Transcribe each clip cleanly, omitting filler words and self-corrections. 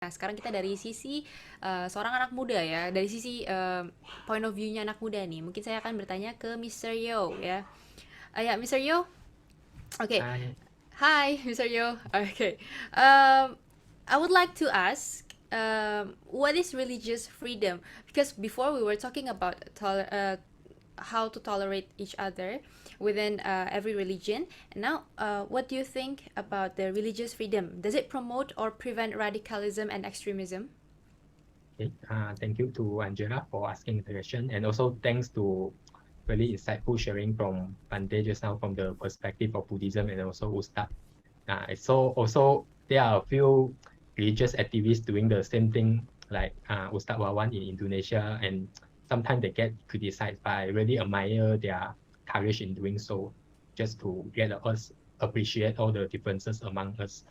Nah, sekarang kita dari sisi seorang anak muda ya, dari sisi point of view-nya anak muda nih. Mungkin saya akan bertanya ke Mr. Yo ya. Ya, Mr. Yo. Oke. Hi. Hi, Mr. Yo. Okay. Um, I would like to ask, what is religious freedom? Because before we were talking about how to tolerate each other within every religion. And now, what do you think about the religious freedom? Does it promote or prevent radicalism and extremism? Okay. Thank you to Angela for asking the question, and also thanks to really insightful sharing from Bante just now from the perspective of Buddhism and also Ustad. So also there are a few religious activists doing the same thing like Ustad Wawan in Indonesia, and sometimes they get criticized, but I really admire their courage in doing so, just to get us appreciate all the differences among us.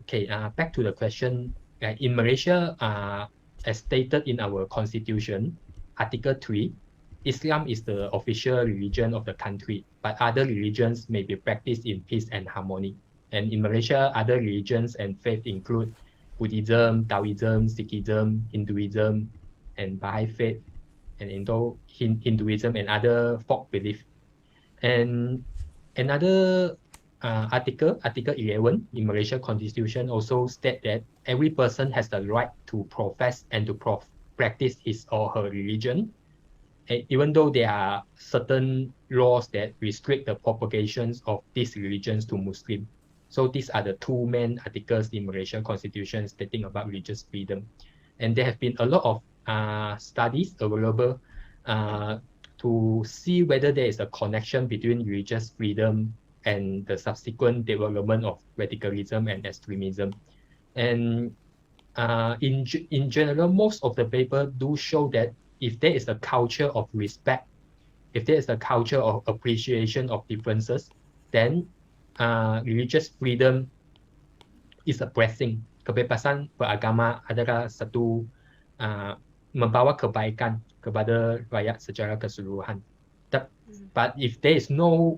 Okay, back to the question. In Malaysia, as stated in our constitution, Article 3, Islam is the official religion of the country, but other religions may be practiced in peace and harmony. And in Malaysia, other religions and faith include Buddhism, Taoism, Sikhism, Hinduism, and Baha'i faith, and Hinduism and other folk beliefs. And another Article 11 in Malaysia Constitution also state that every person has the right to profess and to practice his or her religion, even though there are certain laws that restrict the propagations of these religions to Muslim. So these are the two main articles in Malaysia Constitution stating about religious freedom. And there have been a lot of studies available uh, to see whether there is a connection between religious freedom and the subsequent development of radicalism and extremism. And in general, most of the paper do show that if there is a culture of respect, if there is a culture of appreciation of differences, then religious freedom is a blessing. Kebebasan beragama adalah satu membawa kebaikan kepada rakyat secara keseluruhan. But if there is no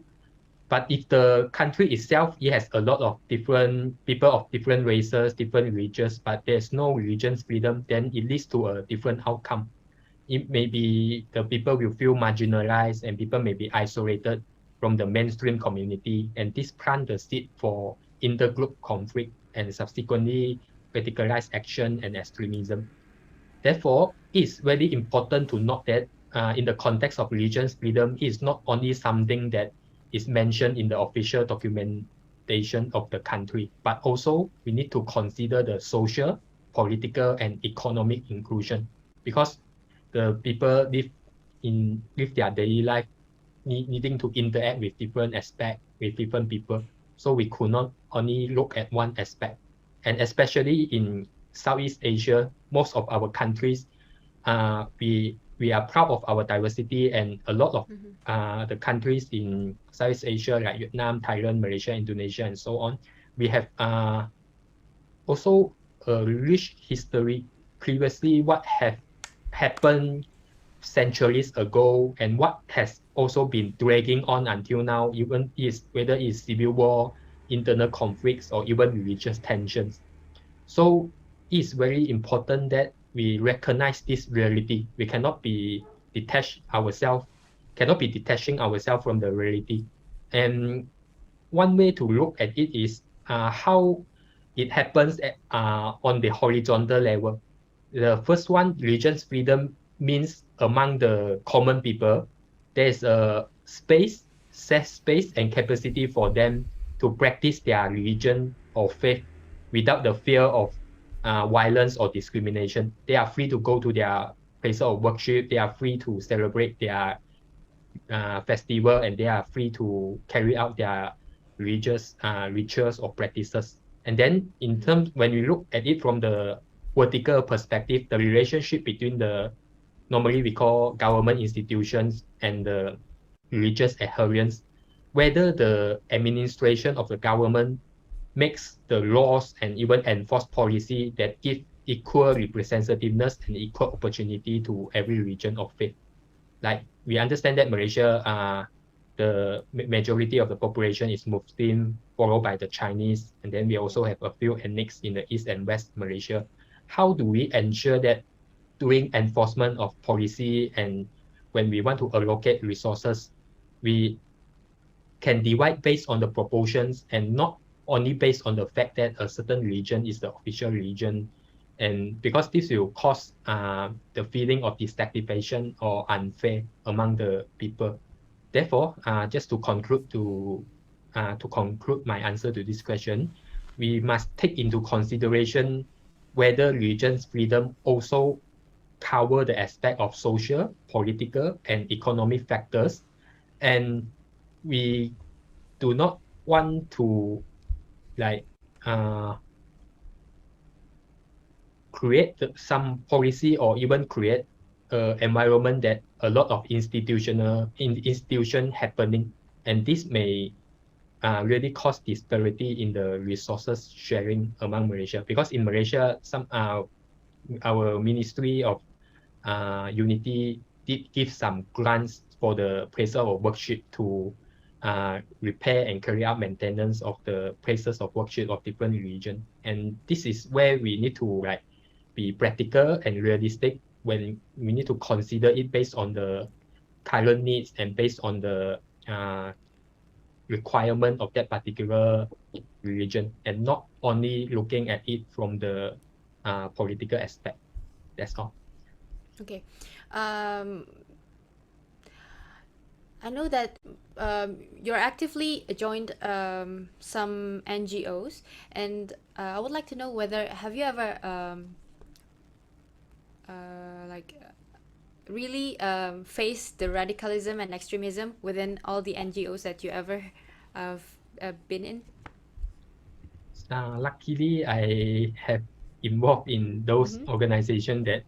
But if the country itself, it has a lot of different people of different races, different religions, but there's no religious freedom, then it leads to a different outcome. It may be the people will feel marginalized and people may be isolated from the mainstream community, and this plant the seed for intergroup conflict and subsequently radicalized action and extremism. Therefore, it's very important to note that in the context of religious freedom, it's not only something that is mentioned in the official documentation of the country, but also we need to consider the social, political, and economic inclusion, because the people live their daily life needing to interact with different aspects, with different people. So we could not only look at one aspect. And especially in Southeast Asia, most of our countries, we are proud of our diversity, and a lot of the countries in Southeast Asia like Vietnam, Thailand, Malaysia, Indonesia, and so on, we have also a rich history. Previously, what have happened centuries ago and what has also been dragging on until now, even is whether it's civil war, internal conflicts, or even religious tensions. So it's very important that we recognize this reality. We cannot be detaching ourselves from the reality. And one way to look at it is how it happens on the horizontal level. The first one, religious freedom, means among the common people, there's a safe space and capacity for them to practice their religion or faith without the fear of violence or discrimination. They are free to go to their place of worship. They are free to celebrate their festival, and they are free to carry out their religious rituals or practices. And then in terms, when we look at it from the vertical perspective, the relationship between the normally we call government institutions and the religious adherents, whether the administration of the government makes the laws and even enforce policy that give equal representativeness and equal opportunity to every region of faith. Like we understand that Malaysia, the majority of the population is Muslim, followed by the Chinese, and then we also have a few ethnics in the East and West Malaysia. how do we ensure that doing enforcement of policy and when we want to allocate resources, we can divide based on the proportions and not only based on the fact that a certain religion is the official religion. And because this will cause the feeling of dissatisfaction or unfair among the people. Therefore, just to conclude my answer to this question, we must take into consideration whether religion's freedom also cover the aspect of social, political, and economic factors, and we do not want to like uh, create some policy or even create an environment that a lot of institution happening, and this may really cause disparity in the resources sharing among Malaysia, because in Malaysia some our Ministry of Unity did give some grants for the places of worship to repair and carry out maintenance of the places of worship of different religion. And this is where we need to like be practical and realistic when we need to consider it based on the current needs and based on the requirement of that particular religion, and not only looking at it from the political aspect. That's all. Okay. Um, I know that you're actively joined some NGOs, and I would like to know whether have you ever like really faced the radicalism and extremism within all the NGOs that you ever have been in? Luckily, I have involved in those Mm-hmm. organizations that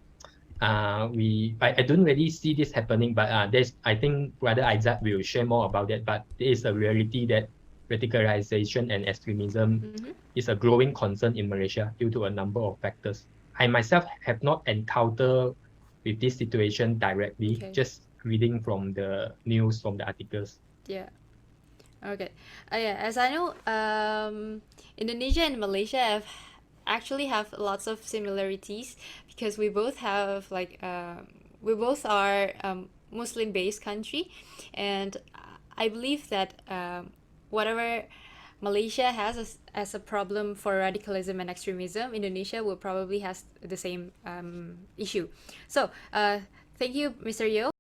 I don't really see this happening, but there's, I think Brother Isaac will share more about that. But there is a reality that radicalization and extremism Mm-hmm. is a growing concern in Malaysia due to a number of factors. I myself have not encountered with this situation directly, Okay. just reading from the news, from the articles. Yeah. Okay. Yeah. As I know, Indonesia and Malaysia actually have lots of similarities because we both have like we both are Muslim-based country, and I believe that whatever Malaysia has as a problem for radicalism and extremism, Indonesia will probably has the same issue. So, thank you, Mr. Yo.